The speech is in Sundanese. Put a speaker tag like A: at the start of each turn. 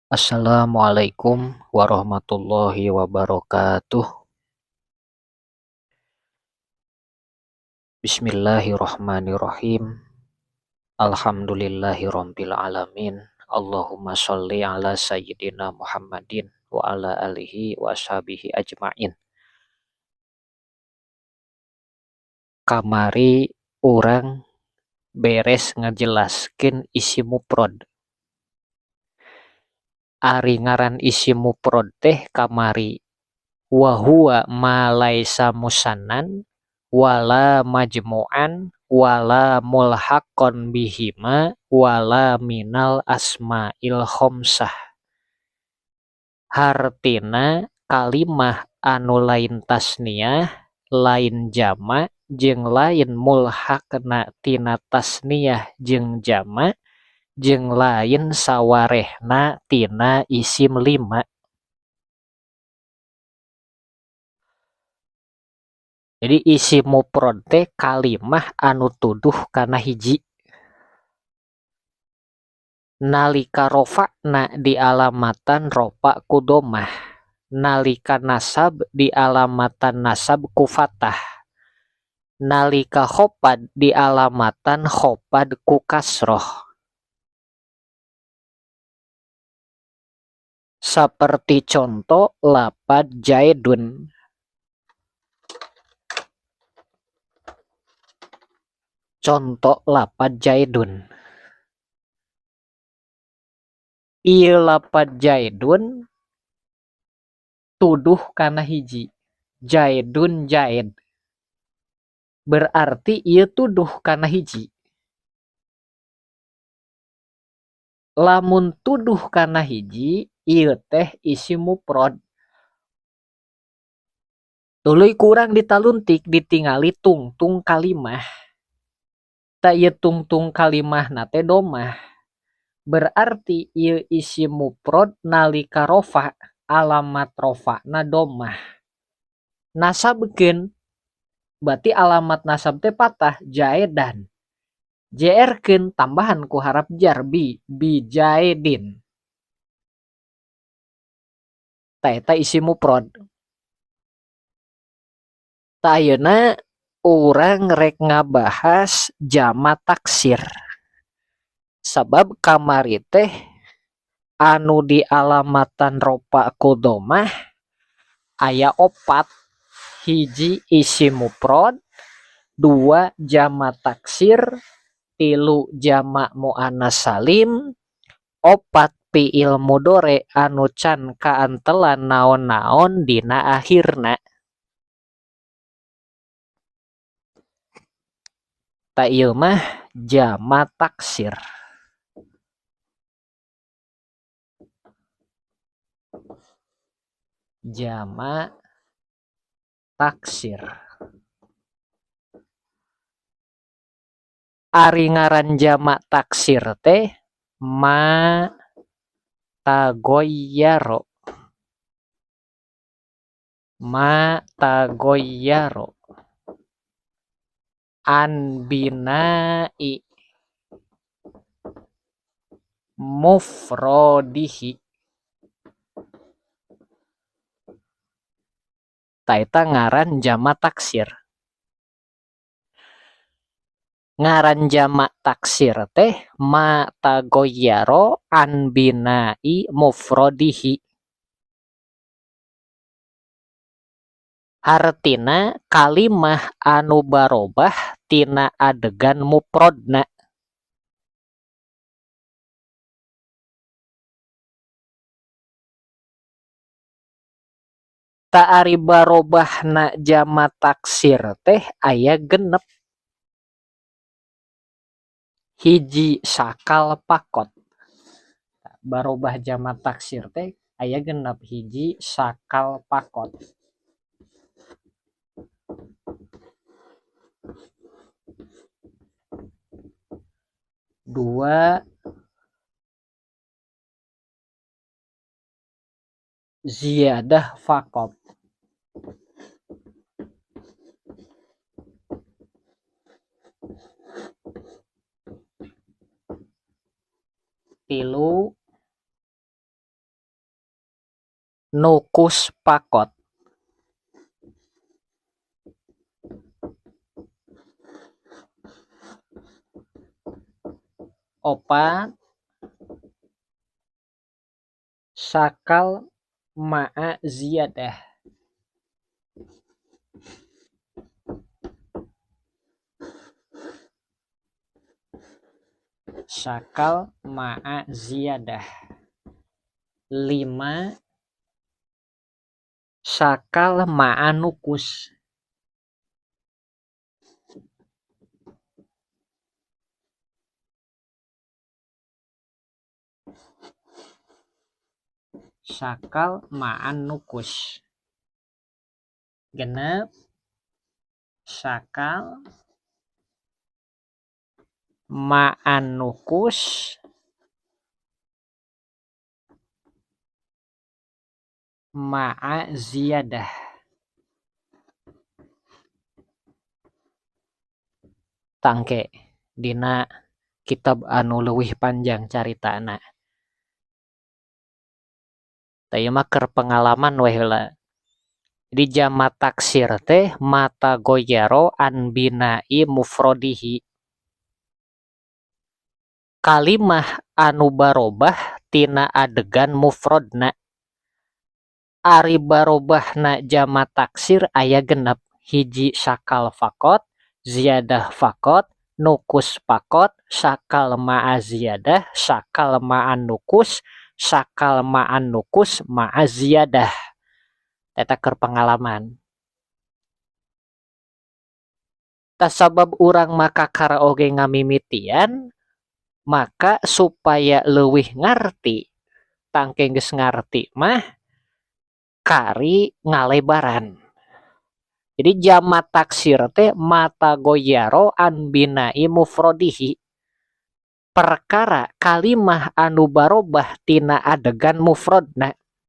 A: Assalamualaikum warahmatullahi wabarakatuh. Bismillahirrahmanirrahim. Alhamdulillahirabbil alamin. Allahumma sholli ala sayyidina Muhammadin wa ala alihi wa ashabihi ajmain. Kamari urang beres ngejelaskeun isi mufrad. Ari ngaran isi mufrad teh kamari wa huwa ma laisa musannan wala majmu'an wala mulhaqon bihima wala minal asma'il khomsah. Hartina kalimah anu lain tasniyah lain jama jeung lain mulhaqna tina tasniyah jeung jama jeung lain sawarehna tina isim lima. Jadi isi mufrad teh kalimah anu tuduh kana hiji. Nalika rofa'na di alamatan rofa ku domah. Nalika nasab di alamatan nasab ku fathah. Nalika khofad di alamatan khofad ku kasroh. Seperti contoh lapad jaidun. Contoh lapad jaidun. Ieu lapad jaidun tuduh kana hiji. Jaidun jaid. Berarti ieu tuduh kana hiji. Lamun tuduh kana hiji, ieu teh isim mufrad. Tuluy kurang ditaluntik ditingali tungtung kalimah. Ta ieu tungtung kalimahna teh domah. Berarti ieu isim mufrad nalika rofa alamat rofana domah. Nasabkeun berarti alamat nasab teh patah jaedan. JR-keun tambahan ku harap jar bi jaedin. Ta eta isim mufrad. Ta ayeuna urang rek ngabahas jama taksir. Sabab kamari teh anu di alamatan ropa ku domah aya 4. Hiji isim mufrad, 2 jama taksir, 3 jama muannas salim, 4 fiil mudhore anu can kaantelan naon-naon dina akhirna. Ta ieu mah jama taksir. Jama taksir. Ari ngaran jama taksir teh ma tagoyyaro. Ma tagoyyaro. An binai mufrodihi. Ta eta ngaran jama taksir. Ngaran jama taksir teh ma tagoyyaro an binai mufrodihi. Artina kalimah anu barobah tina adegan mufradna. Ta ari barobahna jama taksir teh aya 6. Hiji sakal pakot. Barobah jama taksir teh aya 6. Hiji sakal pakot. 2 ziyadah fakot. 3 nukus pakot. Opat, sakal ma'a ziyadah. Sakal ma'a ziyadah. 5, sakal ma'a nukus. Sakal ma'an nukus. 6, sakal ma'an nukus ma'a ziyadah. Tangke dina kitab anu leuwih panjang caritana. Teu mah keur pengalaman we heula. Di jamak taksir teh mata goyaro an binai mufrodihi. Kalimah anu barobah tina adegan mufrodna. Ari barobahna jamak taksir aya 6. Hiji sakal fakot, ziyadah fakot, nukus pakot, sakal ma'a ziyadah, sakal ma'an nukus, sakal ma'an nukus ma'a ziyadah. Eta keur pengalaman. Tasabab urang maka kara oge ngamimitian, maka supaya leuwih ngarti, tangke geus ngarti mah kari ngalebaran. Jadi jamak taksir teh mata goyaro an binai mufrodihi. Perkara kalimah anu barobah tina adegan mufrodna.